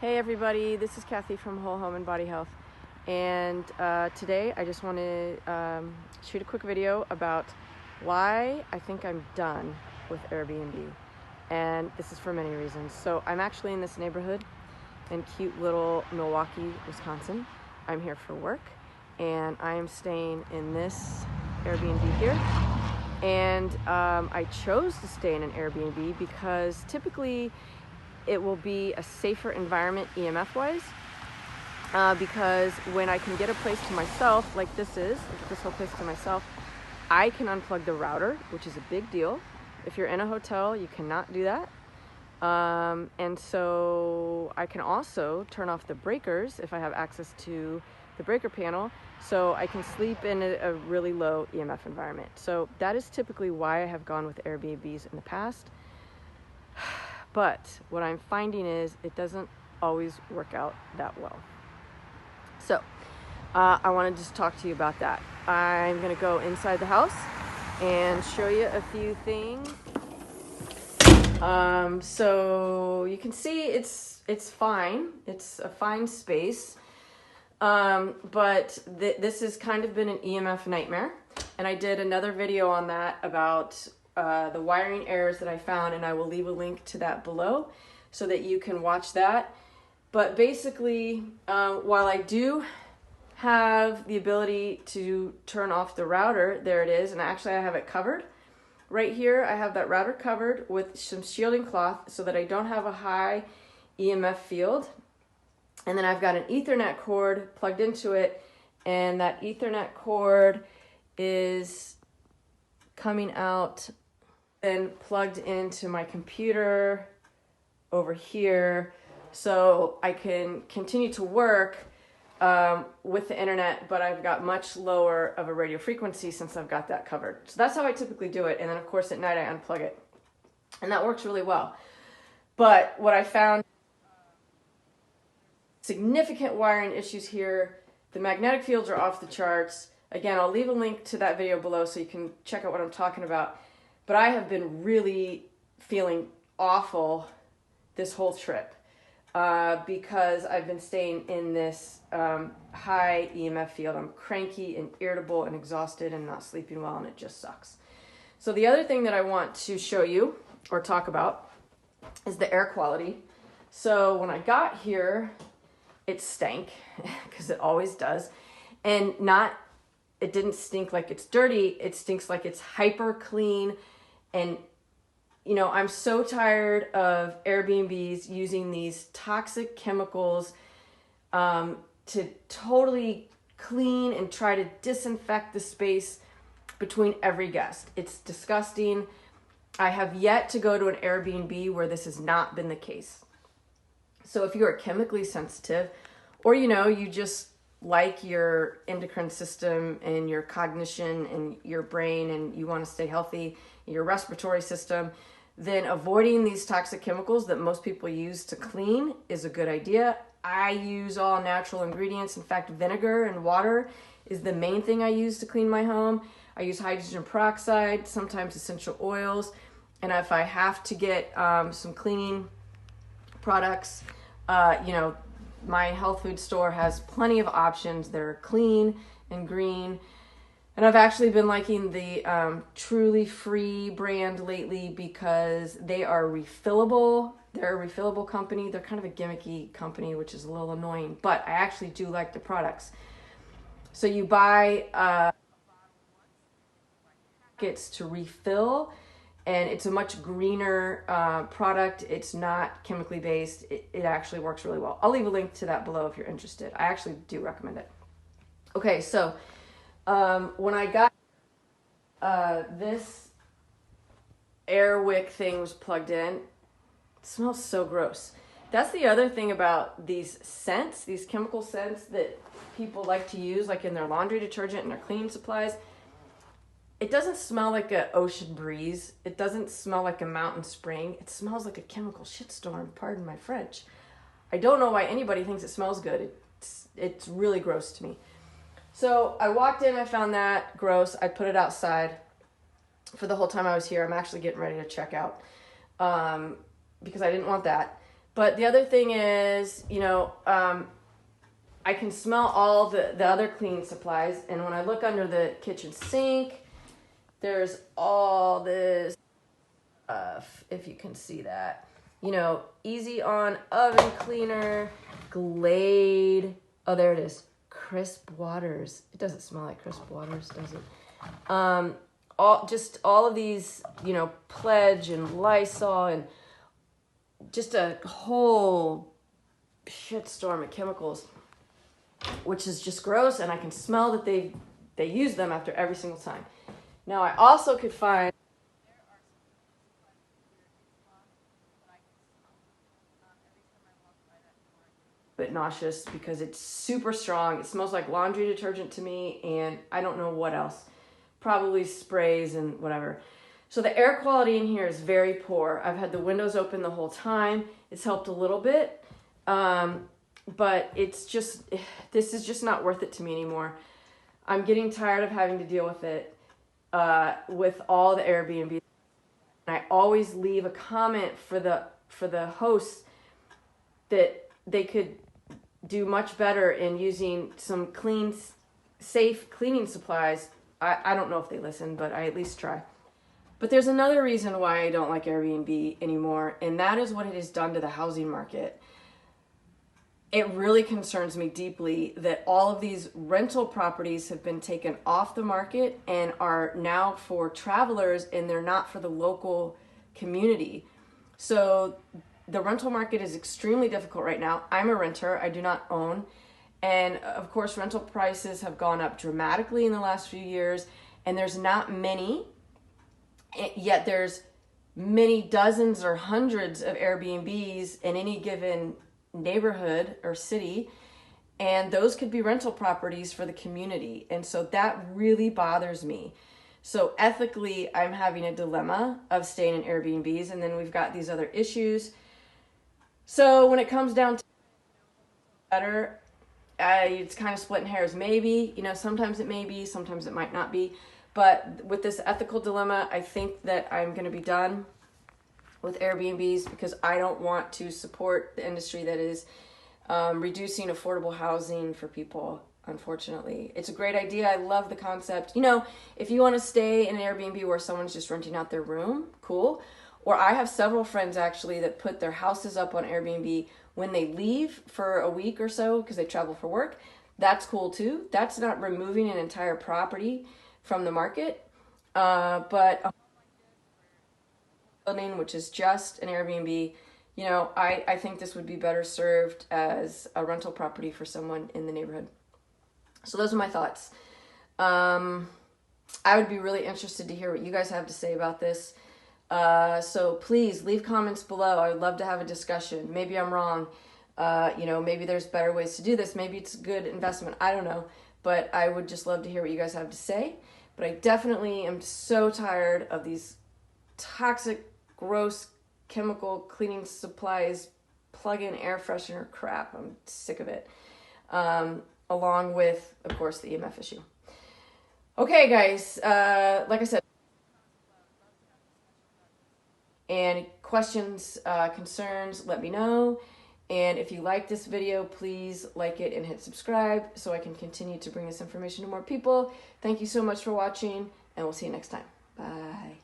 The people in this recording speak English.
Hey everybody, this is Cathy from Whole Home and Body Health, and today I just want to shoot a quick video about why I think I'm done with Airbnb, and this is for many reasons. So I'm actually in this neighborhood in cute little Milwaukee, Wisconsin. I'm here for work, and I am staying in this Airbnb here. And I chose to stay in an Airbnb because typically it will be a safer environment EMF-wise, because when I can get a place to myself, like this whole place to myself, I can unplug the router, which is a big deal. If you're in a hotel, you cannot do that. And so I can also turn off the breakers if I have access to the breaker panel, so I can sleep in a really low EMF environment. So that is typically why I have gone with Airbnbs in the past. But what I'm finding is it doesn't always work out that well. So I want to just talk to you about that. I'm going to go inside the house and show you a few things. So you can see it's fine. It's a fine space. But this has kind of been an EMF nightmare. And I did another video on that about the wiring errors that I found, and I will leave a link to that below so that you can watch that. But basically, while I do have the ability to turn off the router, there it is, and actually I have it covered. Right here, I have that router covered with some shielding cloth so that I don't have a high EMF field. And then I've got an Ethernet cord plugged into it, and that Ethernet cord is coming out and plugged into my computer over here, so I can continue to work with the internet, but I've got much lower of a radio frequency since I've got that covered. So that's how I typically do it, and then of course at night I unplug it, and that works really well. But what I found, significant wiring issues here. The magnetic fields are off the charts. Again, I'll leave a link to that video below so you can check out what I'm talking about. But I have been really feeling awful this whole trip because I've been staying in this high EMF field. I'm cranky and irritable and exhausted and not sleeping well, and it just sucks. So the other thing that I want to show you or talk about is the air quality. So when I got here, it stank because it always does, and it didn't stink like it's dirty. It stinks like it's hyper clean. And, you know, I'm so tired of Airbnbs using these toxic chemicals to totally clean and try to disinfect the space between every guest. It's disgusting. I have yet to go to an Airbnb where this has not been the case. So if you are chemically sensitive, or, you know, you just like your endocrine system and your cognition and your brain, and you want to stay healthy, your respiratory system, then avoiding these toxic chemicals that most people use to clean is a good idea. I use all natural ingredients. In fact, vinegar and water is the main thing I use to clean my home. I use hydrogen peroxide, sometimes essential oils, and if I have to get some cleaning products, you know, my health food store has plenty of options. They're clean and green. And I've actually been liking the Truly Free brand lately because they are refillable. They're a refillable company. They're kind of a gimmicky company, which is a little annoying, but I actually do like the products. So you buy packets to refill, and it's a much greener product. It's not chemically based. It actually works really well. I'll leave a link to that below if you're interested. I actually do recommend it. Okay, so when I got this air wick thing was plugged in, it smells so gross. That's the other thing about these scents, these chemical scents that people like to use, like in their laundry detergent and their cleaning supplies. It doesn't smell like an ocean breeze. It doesn't smell like a mountain spring. It smells like a chemical shitstorm, pardon my French. I don't know why anybody thinks it smells good. It's really gross to me. So I walked in, I found that gross. I put it outside for the whole time I was here. I'm actually getting ready to check out because I didn't want that. But the other thing is, I can smell all the other cleaning supplies, and when I look under the kitchen sink, there's all this, if you can see that, Easy On oven cleaner, Glade, oh, there it is, Crisp Waters. It doesn't smell like Crisp Waters, does it? All of these, Pledge and Lysol, and just a whole shitstorm of chemicals, which is just gross, and I can smell that they use them after every single time. Now, I also could find a bit nauseous because it's super strong. It smells like laundry detergent to me, and I don't know what else. Probably sprays and whatever. So the air quality in here is very poor. I've had the windows open the whole time. It's helped a little bit. But this is just not worth it to me anymore. I'm getting tired of having to deal with it with all the Airbnb. And I always leave a comment for the hosts that they could do much better in using some safe cleaning supplies. I don't know if they listen, but I at least try. But there's another reason why I don't like Airbnb anymore, and that is what it has done to the housing market. It really concerns me deeply that all of these rental properties have been taken off the market and are now for travelers, and they're not for the local community. So the rental market is extremely difficult right now. I'm a renter. I do not own. And of course, rental prices have gone up dramatically in the last few years, and there's not many, yet there's many dozens or hundreds of Airbnbs in any given neighborhood or city, and those could be rental properties for the community. And so that really bothers me. So ethically, I'm having a dilemma of staying in Airbnbs, and then we've got these other issues. So when it comes down to better, it's kind of splitting hairs. Maybe, sometimes it may be, sometimes it might not be. But with this ethical dilemma, I think that I'm going to be done with Airbnbs because I don't want to support the industry that is reducing affordable housing for people, unfortunately. It's a great idea. I love the concept. If you want to stay in an Airbnb where someone's just renting out their room, cool. Or I have several friends actually that put their houses up on Airbnb when they leave for a week or so because they travel for work. That's cool too. That's not removing an entire property from the market. But a building, which is just an Airbnb, I think this would be better served as a rental property for someone in the neighborhood. So those are my thoughts. I would be really interested to hear what you guys have to say about this. So please leave comments below. I would love to have a discussion. Maybe I'm wrong. Maybe there's better ways to do this. Maybe it's a good investment. I don't know. But I would just love to hear what you guys have to say. But I definitely am so tired of these toxic, gross chemical cleaning supplies, plug-in air freshener crap. I'm sick of it. Along with, of course, the EMF issue. Okay, guys. Like I said, any questions, concerns, let me know. And if you like this video, please like it and hit subscribe so I can continue to bring this information to more people. Thank you so much for watching, and we'll see you next time. Bye.